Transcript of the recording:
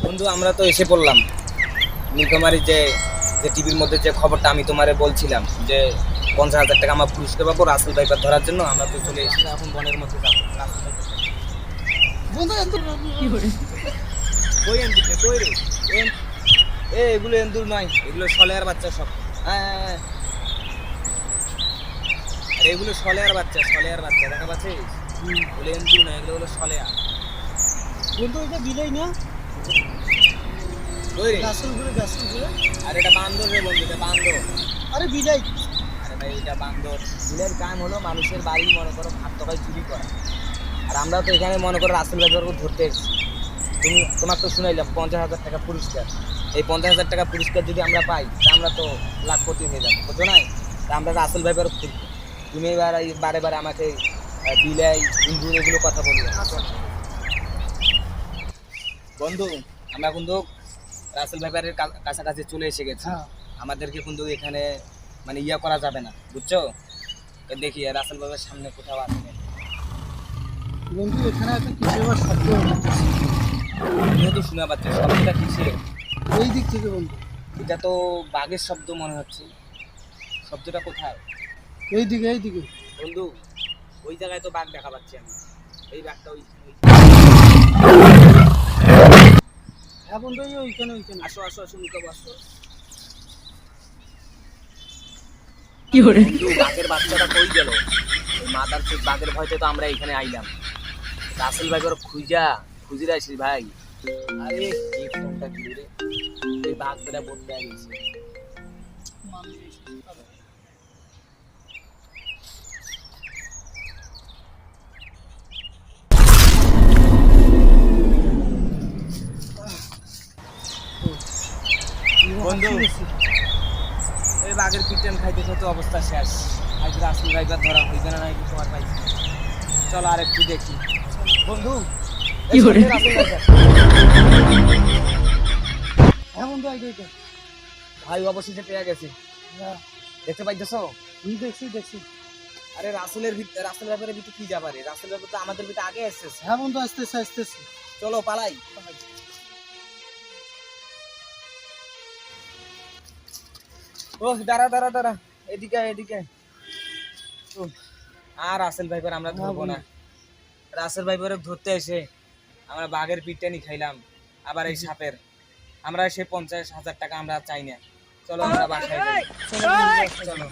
বন্ধু আমরা তো এসে পড়লাম নীলফামারী যে যে টিভির মধ্যে যে খবরটা আমি তোমারে বলছিলাম যে 50,000 টাকা আমার পুরস্কার পাবো রাসেল ভাইপার ধরার জন্য। আমরা তো চলে এসেছি এখন বনের মধ্যে যাবো। রাসেল ভাইপার বন্ধু এত কি করে কই এন্দুর রে, কই রে এগুলো এন্দুর নয়, এগুলো সলেয়ার বাচ্চা সব। হ্যাঁ আরে এগুলো সলেয়ার বাচ্চা, সলেয়ার বাচ্চা দেখা পাচ্ছিস? বলে এন্দুর নয়, এগুলো হলো সলেয়া। বন্ধু এটা বিলাই না কই রে? গাছের উপরে আর এটা বান্দর রে বন্ধু, এটা বান্দর। আরে বিলাই আরে ভাই এটা বান্দর। বিলের কাম হলো মানুষের বাড়ি মনে করো খাদ্য খাই চুরি করা। আর আমরা তো এখানে মনে করো রাসেল ভাইপারকে ধরতে এসেছি। তোমার তো শুনাইলাম 50,000 টাকা পুরস্কার। এই 50,000 টাকা পুরস্কার যদি আমরা পাই তা আমরা তো লাখপতি হয়ে যাবো, বুঝছো নাই? তা আমরা রাসেল ভাইপারও খুঁজবো। তুমি এবার এই বারে বারে আমাকে বিলাই ইন্দুর এগুলো কথা বলি। বন্ধু আমরা কিন্তু রাসেল ভাইপারের কাছাকাছি চলে এসে গেছি। হ্যাঁ আমাদেরকে কিন্তু এখানে মানে ইয়া করা যাবে না, বুঝছো? তো দেখি রাসেল ভাইপার সামনে কোথাও আছে নাকি। বন্ধু এখানে একটা কিছু আবার শব্দ হচ্ছে আমিও তো শোনা পাচ্ছি শব্দটা কিসে। এই দিক থেকে বন্ধু এটা তো বাঘের শব্দ মনে হচ্ছে। শব্দটা কোথায় এই দিকে বন্ধু? ওই জায়গায় তো বাঘ দেখা পাচ্ছি আমি। এই বাঘটা হ্যাঁ বন্ধু ওইখানে আসো আসো আসো লুকাবো, আসো। কি করে বন্ধু বাঘের বাচ্চাটা কই গেল? ওই মাথার ঠিক বাঘের ভয়তে তো আমরা এখানে আইলাম। রাসেল ভাই করে খুঁজে আসিস ভাই। আরে এই ফোনটা কি রে? এই বাঘটা বলতে গেছে। বন্ধু এই বাঘের পিটন খাইতে খাইতে অবস্থা শেষ। আজ রাসেল ভাইপার ধরা হইবে না নাকি তোমার পাইছি। চলো আর একটু দেখি বন্ধু। কি করে? রাসেল ভাইপার হ্যাঁ বন্ধু এইটা ভাই অবশেষে পেয়ে গেছি। হ্যাঁ দেখতে পাইতেছো? দেখছি আরে রাসেল ভাইপারের ভিতরে কি যাবারে? রাসেল ভাইপার তো আমাদের ভিতরে আগে এসেছে। হ্যাঁ বন্ধু আসতেছে চলো পালাই। ও দাঁড়া এদিকে। উফ, আর রাসেল ভাইপার আমরা ধরবো না। রাসেল ভাইপার ধরতে এসে আমরা বাঘের পিটানি খাইলাম, আবার এই সাপের। আমরা সেই 50,000 টাকা আমরা চাই না। চলো আমরা বাসায় যাই। চলো